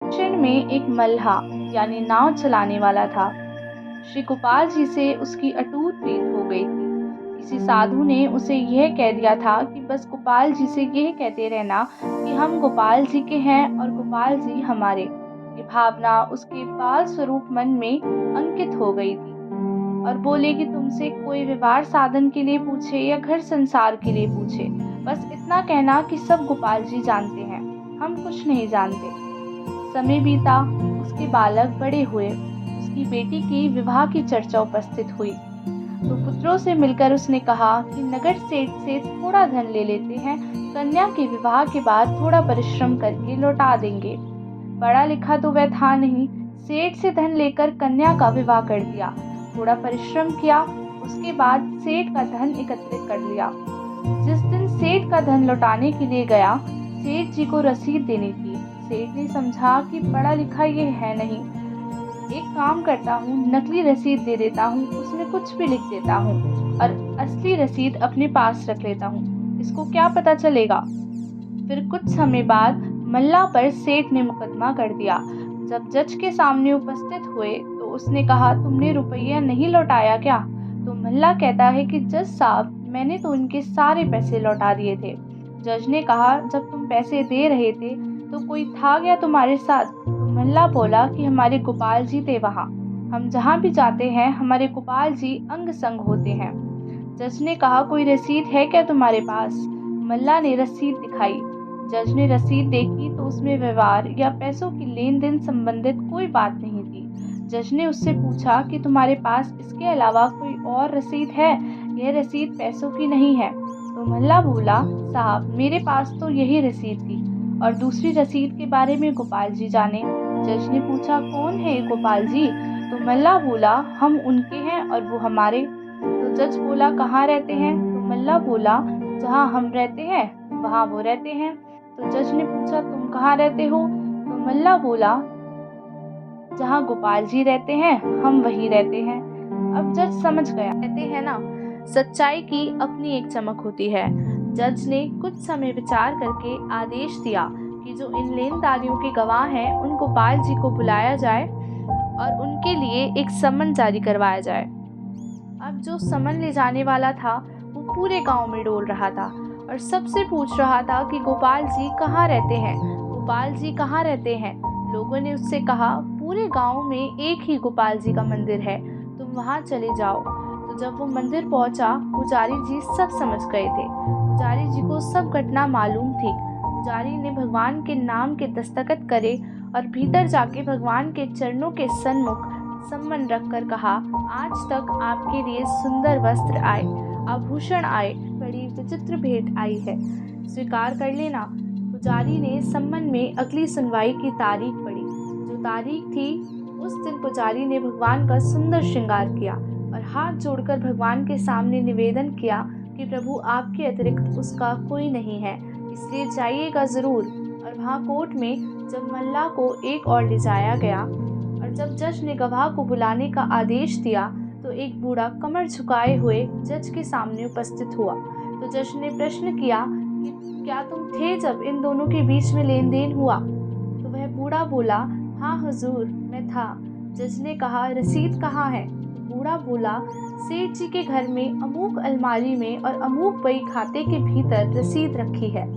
दक्षिण में एक मल्लाह यानी नाव चलाने वाला था। श्री गोपाल जी से उसकी अटूट प्रीत हो गई थी। किसी साधु ने उसे यह कह दिया था कि बस गोपाल जी से यह कहते रहना कि हम गोपाल जी के हैं और गोपाल जी हमारे। ये भावना उसके बाल स्वरूप मन में अंकित हो गई थी और बोले कि तुमसे कोई व्यवहार साधन के लिए पूछे या घर संसार के लिए पूछे, बस इतना कहना कि सब गोपाल जी जानते हैं, हम कुछ नहीं जानते। समय बीता, उसके बालक बड़े हुए, उसकी बेटी की विवाह की चर्चा उपस्थित हुई तो पुत्रों से मिलकर उसने कहा कि नगर सेठ से थोड़ा धन ले लेते हैं, कन्या के विवाह के बाद थोड़ा परिश्रम करके लौटा देंगे। पढ़ा लिखा तो वह था नहीं, सेठ से धन लेकर कन्या का विवाह कर दिया। थोड़ा परिश्रम किया, उसके बाद सेठ का धन एकत्रित कर लिया। जिस दिन सेठ का धन लौटाने के लिए गया, सेठ जी को रसीद देनी थी। सेठ ने समझा कि पढ़ा लिखा ये है नहीं, एक काम करता हूँ, नकली रसीद दे देता हूँ, उसमें कुछ भी लिख देता हूँ और असली रसीद अपने पास रख लेता हूँ, इसको क्या पता चलेगा। फिर कुछ समय बाद मल्ला पर सेठ ने मुकदमा कर दिया। जब जज के सामने उपस्थित हुए तो उसने कहा, तुमने रुपया नहीं लौटाया क्या? तो मल्ला कहता है कि जज साहब, मैंने तो उनके सारे पैसे लौटा दिए थे। जज ने कहा, जब तुम पैसे दे रहे थे तो कोई था क्या तुम्हारे साथ? तो मल्ला बोला कि हमारे गोपाल जी थे वहाँ, हम जहाँ भी जाते हैं हमारे गोपाल जी अंग संग होते हैं। जज ने कहा, कोई रसीद है क्या तुम्हारे पास? मल्ला ने रसीद दिखाई। जज ने रसीद देखी तो उसमें व्यवहार या पैसों की लेन देन संबंधित कोई बात नहीं थी। जज ने उससे पूछा कि तुम्हारे पास इसके अलावा कोई और रसीद है? यह रसीद पैसों की नहीं है। तो मल्ला बोला, साहब मेरे पास तो यही रसीद थी और दूसरी रसीद के बारे में गोपाल जी जाने। जज ने पूछा, कौन है ये गोपाल जी? तो मल्ला बोला, हम उनके हैं और वो हमारे। तो जज बोला, कहाँ रहते हैं? तो मल्ला बोला, जहाँ हम रहते हैं वहाँ वो रहते हैं। तो जज ने पूछा, तुम कहाँ रहते हो? तो मल्ला बोला, जहाँ गोपाल जी रहते हैं हम वहीं रहते हैं। अब जज समझ गया। कहते हैं ना, सच्चाई की अपनी एक चमक होती है। जज ने कुछ समय विचार करके आदेश दिया कि जो इन लेनदारियों के गवाह हैं उन गोपाल जी को बुलाया जाए और उनके लिए एक सम्मन जारी करवाया जाए। अब जो सम्मन ले जाने वाला था वो पूरे गांव में डोल रहा था और सबसे पूछ रहा था कि गोपाल जी कहाँ रहते हैं, गोपाल जी कहाँ रहते हैं। लोगों ने उससे कहा, पूरे गांव में एक ही गोपाल जी का मंदिर है, तुम वहाँ चले जाओ। तो जब वो मंदिर पहुंचा, पुजारी जी सब समझ गए थे। पुजारी जी को सब घटना मालूम थी। पुजारी ने भगवान के नाम के दस्तखत करे और भीतर जाके भगवान के चरणों के सन्मुख सम्मन रखकर कहा, आज तक आपके लिए सुंदर वस्त्र आए, आभूषण आए, बड़ी विचित्र भेंट आई है, स्वीकार कर लेना। पुजारी ने सम्मन में अगली सुनवाई की तारीख पड़ी। जो तारीख थी, उस दिन पुजारी ने भगवान का सुंदर श्रृंगार किया और हाथ जोड़कर भगवान के सामने निवेदन किया कि प्रभु आपके अतिरिक्त उसका कोई नहीं है, इसलिए जाइएगा ज़रूर। और वहाँ कोर्ट में जब मल्ला को एक और ले जाया गया और जब जज ने गवाह को बुलाने का आदेश दिया तो एक बूढ़ा कमर झुकाए हुए जज के सामने उपस्थित हुआ। तो जज ने प्रश्न किया कि क्या तुम थे जब इन दोनों के बीच में लेन देन हुआ? तो वह बूढ़ा बोला, हाँ हुजूर, मैं था। जज ने कहा, रसीद कहाँ है? बूढ़ा बोला, सेठ जी के घर में अमूक अलमारी में और अमूक बही खाते के भीतर रसीद रखी है।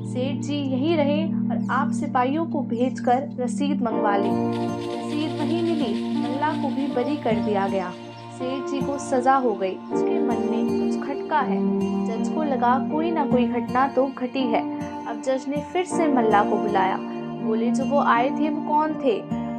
सेठ जी यहीं रहे और आप सिपाहियों को भेजकर रसीद मंगवा लें। रसीद वहीं मिली, मल्ला को भी बरी कर दिया गया। सेठ जी को सजा हो गई। उसके मन में कुछ खटका है। जज को लगा कोई ना कोई घटना तो घटी है। अब जज ने फिर से मल्ला को बुलाया। बोले, जो वो आए थे वो कौन थे?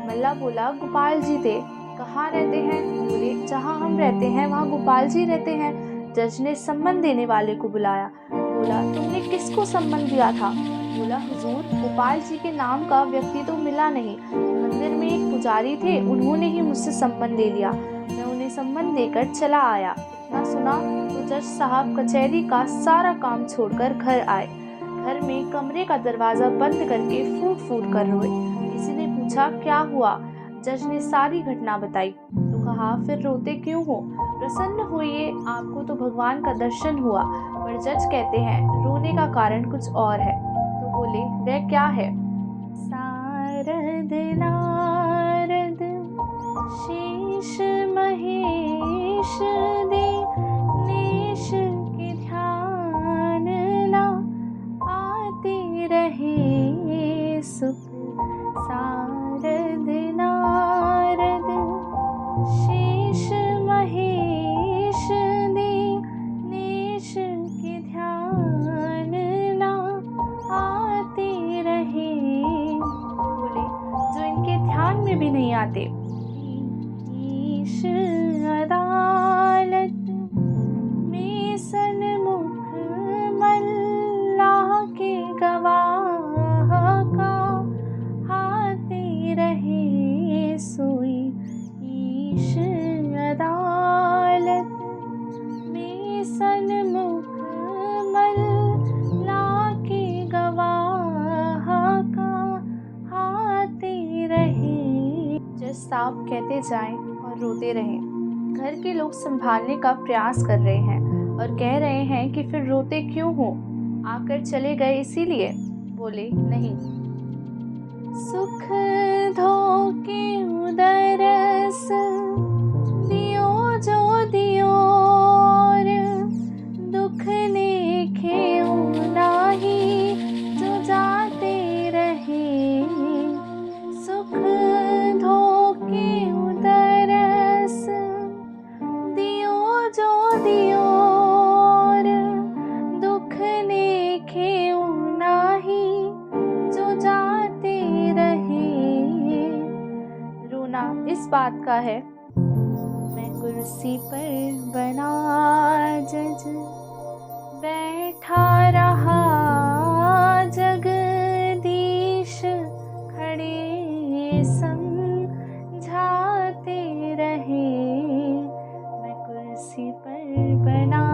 मल्ला बोला, गोपाल जी थे। कहाँ रहते हैं? बोले, जहाँ हम रहते हैं वहाँ गोपाल जी रहते हैं। जज ने सम्मन देने वाले को बुलाया। बोला, तुमने किसको सम्मन दिया था? बोला, हुजूर, गोपाल जी के नाम का व्यक्ति तो मिला नहीं, मंदिर में एक पुजारी थे, उन्होंने ही मुझसे सम्मन ले लिया, मैं उन्हें सम्मन देकर चला आया। इतना सुना तो जज साहब कचहरी का सारा काम छोड़कर घर आए। घर में कमरे का दरवाज़ा बंद करके फूट फूट कर रोए। किसी ने पूछा, क्या हुआ? जज ने सारी घटना बताई। तो कहा, फिर रोते क्यों हो? प्रसन्न होइए, आपको तो भगवान का दर्शन हुआ। पर जज कहते हैं रोने का कारण कुछ और है। तो बोले, वह क्या है? सा शारद नारद शीश महेश दे नेश के ध्यान ला आते रहे सुख शारद नारद शीश महेश दे नेश के ध्यान ला आते रहे। बोले जो इनके ध्यान में भी नहीं आते। ईश अदालत में सन्मुख मल्लाह के गवाह का आते रहे सोई। ईश अदालत में सन्मुख मल्लाह के गवाह का आते रहे। जज साहब कहते जाएं और रोते रहें। घर के लोग संभालने का प्रयास कर रहे हैं और कह रहे हैं कि फिर रोते क्यों हो, आकर चले गए इसीलिए। बोले नहीं, सुख धोके उदरस दियो जो दियो और दुख लेखे नाही जो जाते रहे। सुख धोके उदरस दियो जो दियो और दुख लेखे नाही जो जाते रहे। रोना इस बात का है, मैं कुर्सी पर बना जज बैठा रहा जगदीश खड़े समझाते रहे। मैं कुर्सी पर बना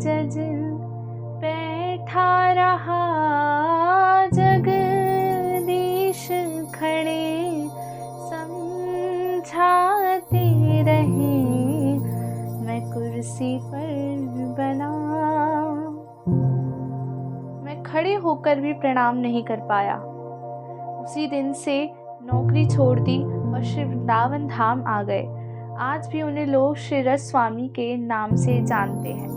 जज बैठा रहा जगदीश खड़े समझाते रहे। मैं कुर्सी पर बना। मैं खड़े होकर भी प्रणाम नहीं कर पाया। उसी दिन से नौकरी छोड़ दी और श्री वृंदावन धाम आ गए। आज भी उन्हें लोग श्री रस स्वामी के नाम से जानते हैं।